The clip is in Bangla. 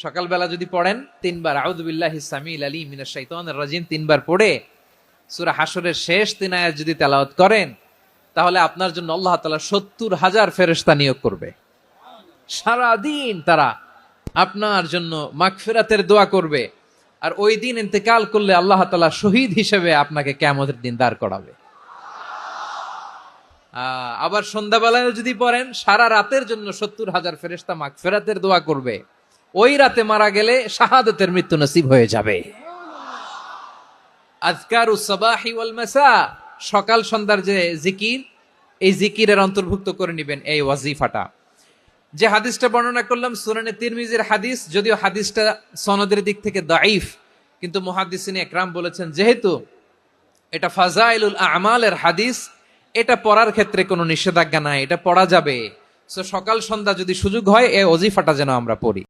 সকালবেলা যদি পড়েন 3 বার আউযু বিল্লাহিস সামিল আলিম মিনাশ শাইতানির রাজিম 3 বার পড়ে সূরা হাশরের শেষ 3 আয়াত যদি তেলাওয়াত করেন, তাহলে আপনার জন্য আল্লাহ তাআলা 70,000 ফেরেশতা নিয়োগ করবে। সারা দিন তারা আপনার জন্য মাগফিরাতের দোয়া করবে। আর ওই দিন ইন্তেকাল করলে আল্লাহ তাআলা শহীদ হিসেবে আপনাকে কিয়ামতের দিন দাঁড় করাবে। আবার সন্ধ্যাবেলায় যদি পড়েন, সারা রাতের জন্য 70,000 ফেরেশতা মাগফিরাতের দোয়া করবে। ওই রাতে মারা গেলে শাহাদাতের মৃত্যু নসিব হয়ে যাবে। আযকারুস সাবাহি ওয়াল মাসা, সকাল সন্ধ্যার যে জিকির, এই জিকিরের অন্তর্ভুক্ত করে নেবেন এই ওয়াজিফাটা। যে হাদিসটা বর্ণনা করলাম সুনানে তিরমিজির হাদিস, যদিও হাদিসটা সনদের দিক থেকে দাঈফ, কিন্তু মুহাদ্দিসিনে একরাম বলেছেন যেহেতু এটা ফাজাইলুল আমালের হাদিস, এটা পড়ার ক্ষেত্রে কোনো নিষেধাজ্ঞা নাই, এটা পড়া যাবে। সো সকাল সন্ধ্যা যদি সুযোগ হয় এই ওয়াজিফাটা যেন আমরা পড়ি।